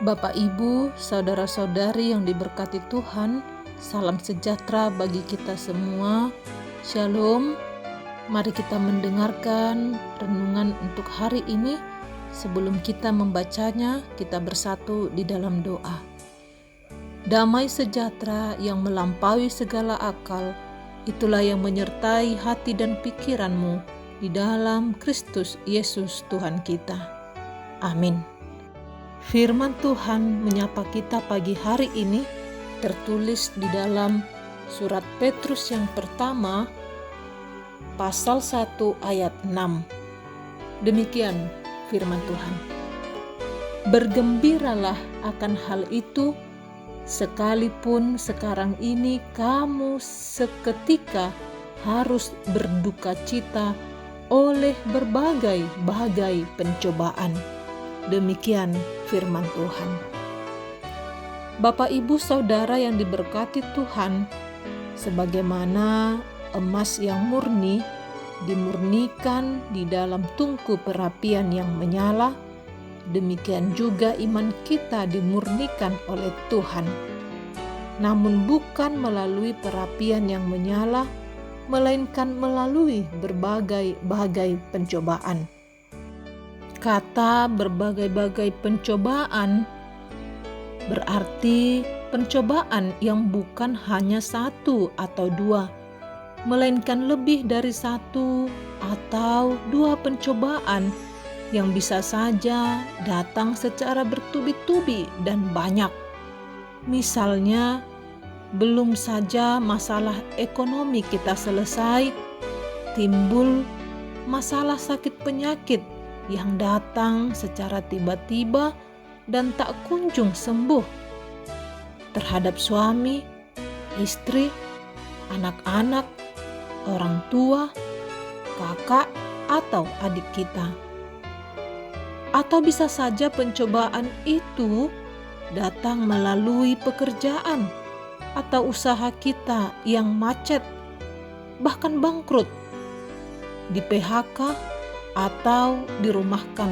Bapak, Ibu, saudara-saudari yang diberkati Tuhan, salam sejahtera bagi kita semua. Shalom. Mari kita mendengarkan renungan untuk hari ini. Sebelum kita membacanya, kita bersatu di dalam doa. Damai sejahtera yang melampaui segala akal, itulah yang menyertai hati dan pikiranmu di dalam Kristus Yesus Tuhan kita. Amin. Firman Tuhan menyapa kita pagi hari ini tertulis di dalam surat Petrus yang pertama pasal 1 ayat 6. Demikian firman Tuhan. Bergembiralah akan hal itu, sekalipun sekarang ini kamu seketika harus berduka cita oleh berbagai pencobaan. Demikian firman Tuhan. Bapak, Ibu, saudara yang diberkati Tuhan, sebagaimana emas yang murni dimurnikan di dalam tungku perapian yang menyala, demikian juga iman kita dimurnikan oleh Tuhan. Namun bukan melalui perapian yang menyala, melainkan melalui berbagai pencobaan. Kata berbagai pencobaan berarti pencobaan yang bukan hanya satu atau dua, melainkan lebih dari satu atau dua pencobaan yang bisa saja datang secara bertubi-tubi dan banyak. Misalnya, belum saja masalah ekonomi kita selesai, timbul masalah sakit penyakit yang datang secara tiba-tiba dan tak kunjung sembuh terhadap suami, istri, anak-anak, orang tua, kakak, atau adik kita. Atau bisa saja pencobaan itu datang melalui pekerjaan atau usaha kita yang macet, bahkan bangkrut, di PHK, atau dirumahkan.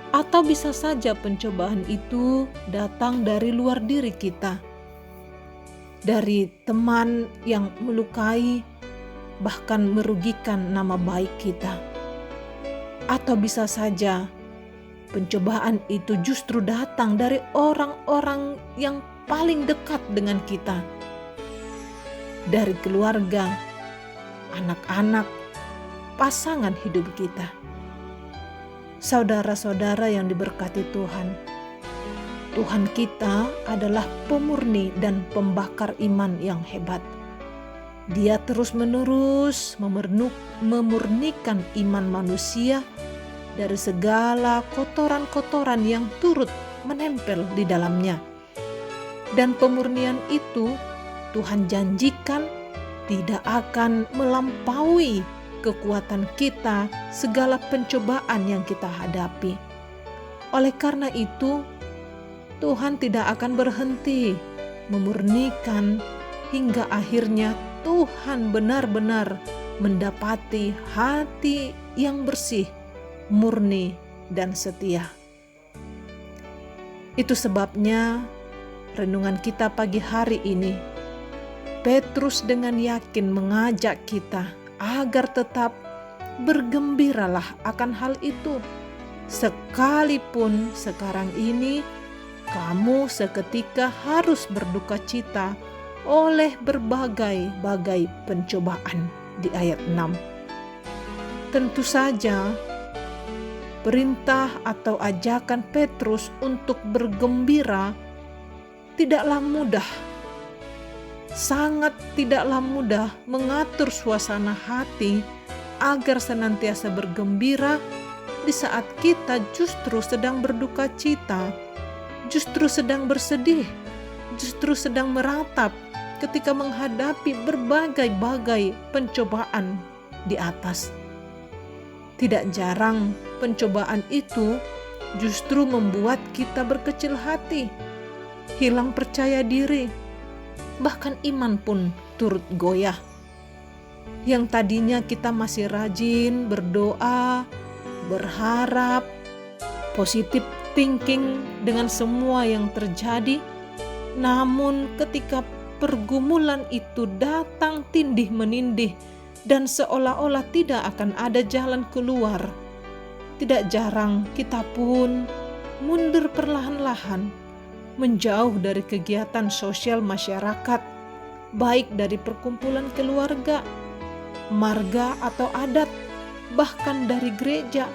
Atau bisa saja pencobaan itu datang dari luar diri kita, dari teman yang melukai, bahkan merugikan nama baik kita. Atau bisa saja pencobaan itu justru datang dari orang-orang yang paling dekat dengan kita, dari keluarga, anak-anak, pasangan hidup kita. Saudara-saudara yang diberkati Tuhan, Tuhan kita adalah pemurni dan pembakar iman yang hebat. Dia terus-menerus memurnikan iman manusia dari segala kotoran-kotoran yang turut menempel di dalamnya. Dan pemurnian itu Tuhan janjikan tidak akan melampaui kekuatan kita segala pencobaan yang kita hadapi. Oleh karena itu, Tuhan tidak akan berhenti memurnikan hingga akhirnya Tuhan benar-benar mendapati hati yang bersih, murni, dan setia. Itu sebabnya renungan kita pagi hari ini, Petrus dengan yakin mengajak kita agar tetap bergembiralah akan hal itu, sekalipun sekarang ini kamu seketika harus berduka cita oleh berbagai pencobaan di ayat 6. Tentu saja perintah atau ajakan Petrus untuk bergembira tidaklah mudah. Sangat tidaklah mudah mengatur suasana hati agar senantiasa bergembira di saat kita justru sedang berduka cita, justru sedang bersedih, justru sedang meratap ketika menghadapi berbagai pencobaan di atas. Tidak jarang pencobaan itu justru membuat kita berkecil hati, hilang percaya diri, bahkan iman pun turut goyah. Yang tadinya kita masih rajin berdoa, berharap, positif overthinking dengan semua yang terjadi. Namun ketika pergumulan itu datang tindih menindih dan seolah-olah tidak akan ada jalan keluar, tidak jarang kita pun mundur perlahan-lahan, menjauh dari kegiatan sosial masyarakat, baik dari perkumpulan keluarga, marga atau adat, bahkan dari gereja,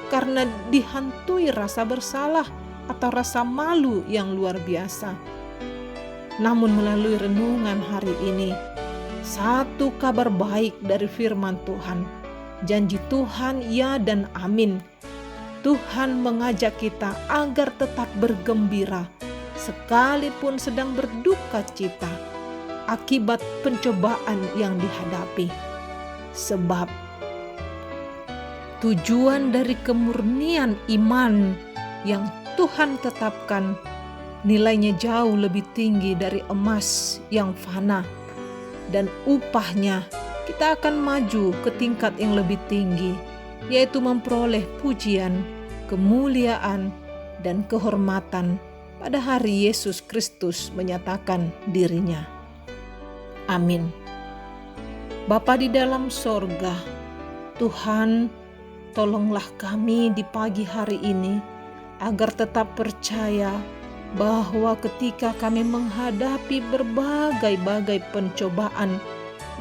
karena dihantui rasa bersalah atau rasa malu yang luar biasa. Namun melalui renungan hari ini, satu kabar baik dari firman Tuhan, janji Tuhan ya dan amin. Tuhan mengajak kita agar tetap bergembira, sekalipun sedang berduka cita akibat pencobaan yang dihadapi. Sebab tujuan dari kemurnian iman yang Tuhan tetapkan nilainya jauh lebih tinggi dari emas yang fana, dan upahnya kita akan maju ke tingkat yang lebih tinggi, yaitu memperoleh pujian, kemuliaan, dan kehormatan pada hari Yesus Kristus menyatakan dirinya. Amin. Bapa di dalam sorga, Tuhan, tolonglah kami di pagi hari ini agar tetap percaya bahwa ketika kami menghadapi berbagai-bagai pencobaan,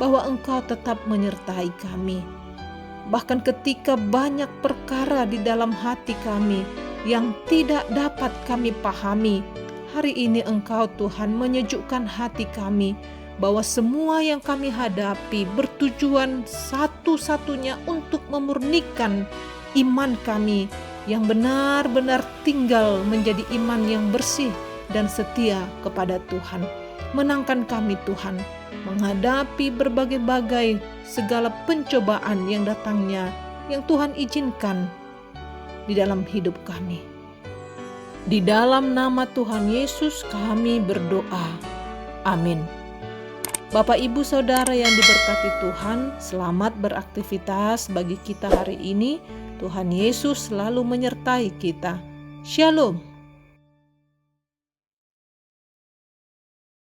bahwa Engkau tetap menyertai kami. Bahkan ketika banyak perkara di dalam hati kami yang tidak dapat kami pahami, hari ini Engkau Tuhan menyejukkan hati kami bahwa semua yang kami hadapi bertujuan satu-satunya untuk memurnikan iman kami yang benar-benar tinggal menjadi iman yang bersih dan setia kepada Tuhan. Menangkan kami Tuhan menghadapi berbagai-bagai segala pencobaan yang datangnya, yang Tuhan izinkan di dalam hidup kami. Di dalam nama Tuhan Yesus kami berdoa. Amin. Bapak, Ibu, Saudara yang diberkati Tuhan, selamat beraktivitas bagi kita hari ini. Tuhan Yesus selalu menyertai kita. Shalom.